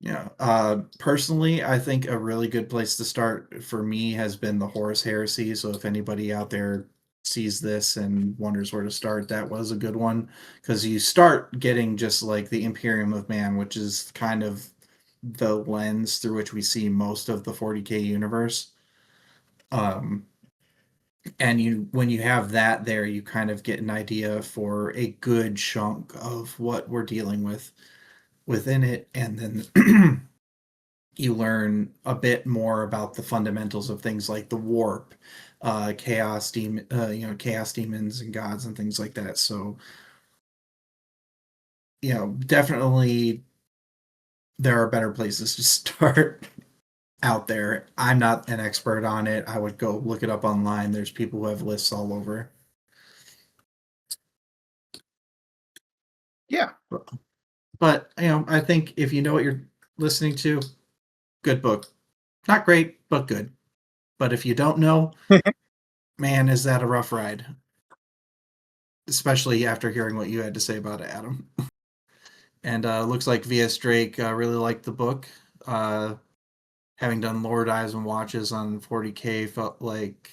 Yeah. Personally, I think a really good place to start for me has been the Horus Heresy. So if anybody out there sees this and wonders where to start, that was a good one because you start getting just like the Imperium of Man, which is kind of the lens through which we see most of the 40K universe. Um, and when you have that there, you kind of get an idea for a good chunk of what we're dealing with within it, and then you learn a bit more about the fundamentals of things like the warp, chaos demons and gods and things like that. So definitely there are better places to start out there. I'm not an expert on it. I would go look it up online. There's people who have lists all over. Yeah. But I think if you know what you're listening to, good book. Not great, but good. But if you don't know, man, is that a rough ride. Especially after hearing what you had to say about it, Adam. And looks like V.S. Drake really liked the book. Uh, Having done Lord Eyes and Watches on 40K, felt like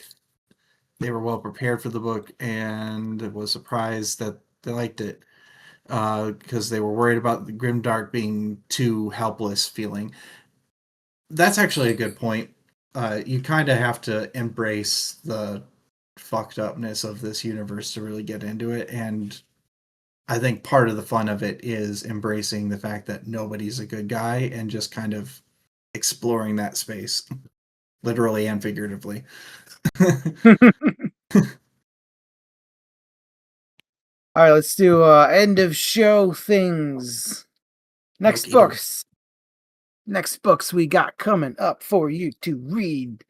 they were well prepared for the book and was surprised that they liked it because they were worried about the Grimdark being too helpless feeling. That's actually a good point. You kind of have to embrace the fucked upness of this universe to really get into it. And I think part of the fun of it is embracing the fact that nobody's a good guy and just kind of exploring that space, literally and figuratively. All right, let's do end of show things. Next Okie books. Next books we got coming up for you to read.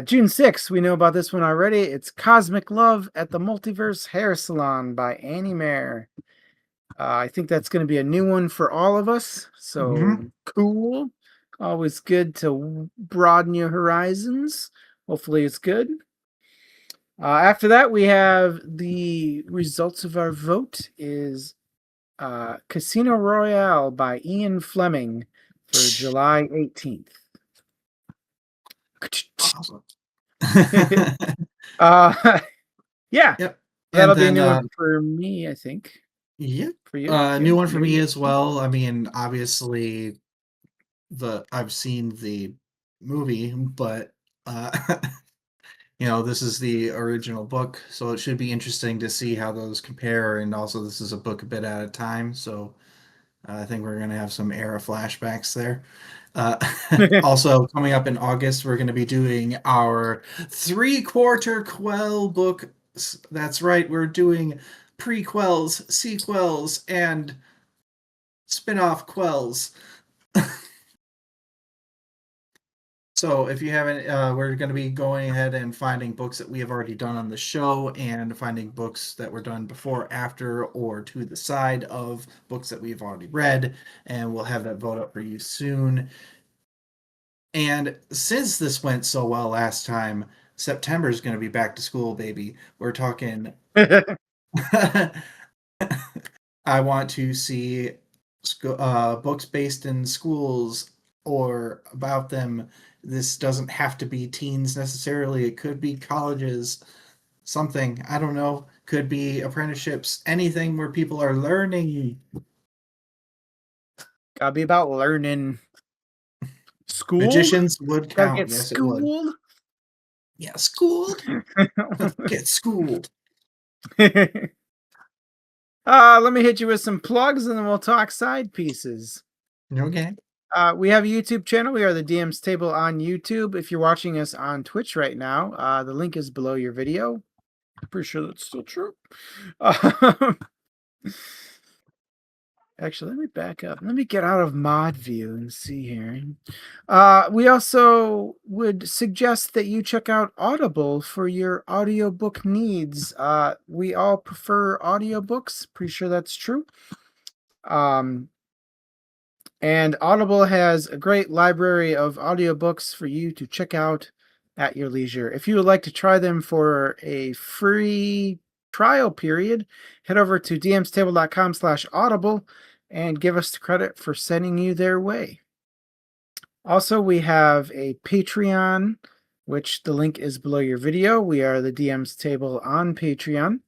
June 6th, we know about this one already. It's Cosmic Love at the Multiverse Hair Salon by Annie Mayer. I think that's going to be a new one for all of us. So Mm-hmm. cool. Always good to broaden your horizons. Hopefully, it's good. After that, we have the results of our vote is Casino Royale by Ian Fleming for July 18th. Awesome. uh, yeah, Yep. And that'll be a then, new one for me, I think. yep, For you, yeah, new one for new me one. as well. I mean, obviously, I've seen the movie, but uh, this is the original book, so it should be interesting to see how those compare. And also, this is a book a bit at a time, so I think we're going to have some era flashbacks there. Uh, Also, coming up in August, we're going to be doing our three-quarter Quell book. That's right, we're doing prequels, sequels, and spin-off Quells. So if you haven't, we're going to be going ahead and finding books that we have already done on the show and finding books that were done before, after, or to the side of books that we've already read. And we'll have that vote up for you soon. And since this went so well last time, September is going to be back to school, baby. We're talking I want to see books based in schools or about them. This doesn't have to be teens necessarily. It could be colleges, something. I don't know. Could be apprenticeships, anything where people are learning. Gotta be about learning. Schooled? Magicians would Gotta count. get Yes, it would. schooled. Yeah, schooled. Let's get schooled. Let me hit you with some plugs and then we'll talk side pieces. Okay. We have a YouTube channel. We are the DM's Table on YouTube. If you're watching us on Twitch right now, the link is below your video. I'm pretty sure that's still true. Actually, let me back up. Let me get out of mod view and see here. We also would suggest that you check out Audible for your audiobook needs. We all prefer audiobooks. Pretty sure that's true. And Audible has a great library of audiobooks for you to check out at your leisure. If you would like to try them for a free trial period, head over to dmstable.com/audible and give us the credit for sending you their way. Also, we have a Patreon, which the link is below your video. We are the DM's Table on Patreon.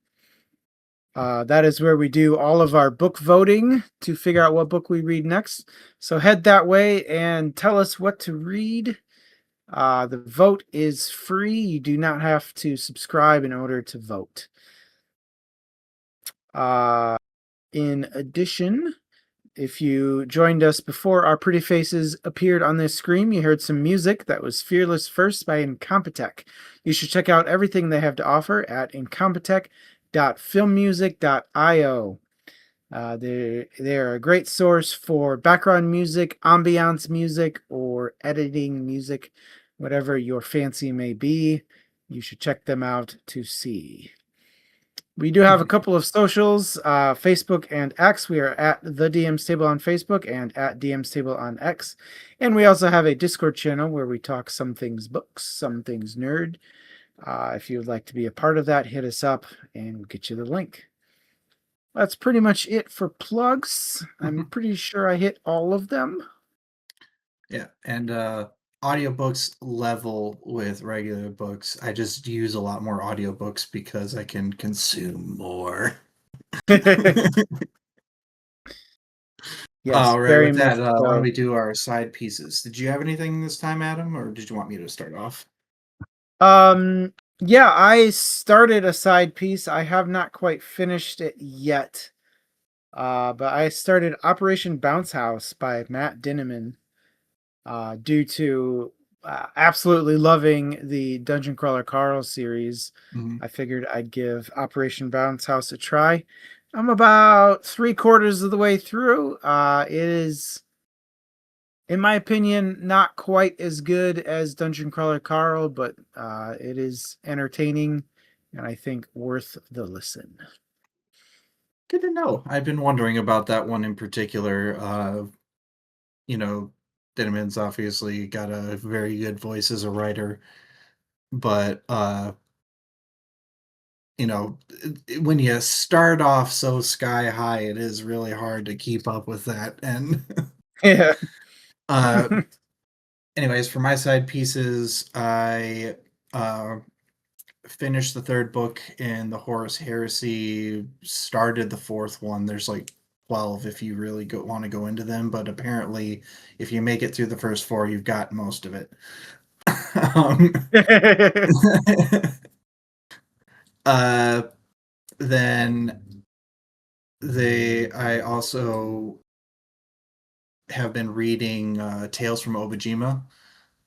That is where we do all of our book voting to figure out what book we read next. So head that way and tell us what to read. The vote is free. You do not have to subscribe in order to vote. In addition, if you joined us before our pretty faces appeared on this screen, you heard some music. That was Fearless First by Incompetech. You should check out everything they have to offer at incompetech.filmmusic.io. They're a great source for background music, ambiance music, or editing music, whatever your fancy may be. You should check them out to see. We do have a couple of socials, Facebook and X. We are at the DM's Table on Facebook and at DM's Table on X. And we also have a Discord channel where we talk some things books, some things nerd. If you would like to be a part of that, hit us up and we'll get you the link. That's pretty much it for plugs. I'm pretty sure I hit all of them. Yeah, and audiobooks level with regular books. I just use a lot more audiobooks because I can consume more. Yes, All right, very with much that, why so. don't we do our side pieces? Did you have anything this time, Adam, or did you want me to start off? Yeah, I started a side piece. I have not quite finished it yet. But I started Operation Bounce House by Matt Dinniman. Due to absolutely loving the Dungeon Crawler Carl series, I figured I'd give Operation Bounce House a try. I'm about 3/4 of the way through. It is, in my opinion, not quite as good as Dungeon Crawler Carl, but it is entertaining and I think worth the listen. Good to know. I've been wondering about that one in particular. You know, Dinniman's obviously got a very good voice as a writer, but when you start off so sky high, it is really hard to keep up with that. And Yeah. uh, anyways, for my side pieces, I finished the third book in the Horus Heresy, started the fourth one. There's like 12 if you really want to go into them, but apparently, if you make it through the first four, you've got most of it. um, then I also have been reading Tales from Obajima.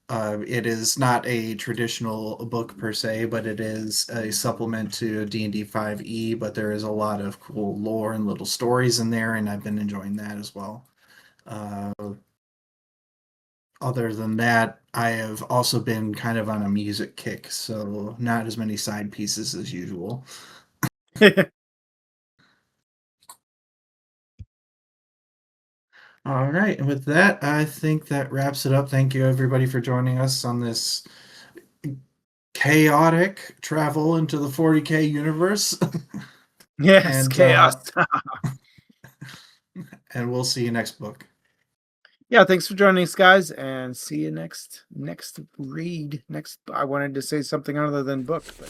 It is not a traditional book per se, but it is a supplement to D&D 5e, but there is a lot of cool lore and little stories in there, and I've been enjoying that as well. Other than that, I have also been kind of on a music kick, so not as many side pieces as usual. All right, and with that, I think that wraps it up. Thank you, everybody, for joining us on this chaotic travel into the 40K universe. Yes, And chaos. and we'll see you next book. Yeah, thanks for joining us, guys, and see you next read. Next, I wanted to say something other than book, but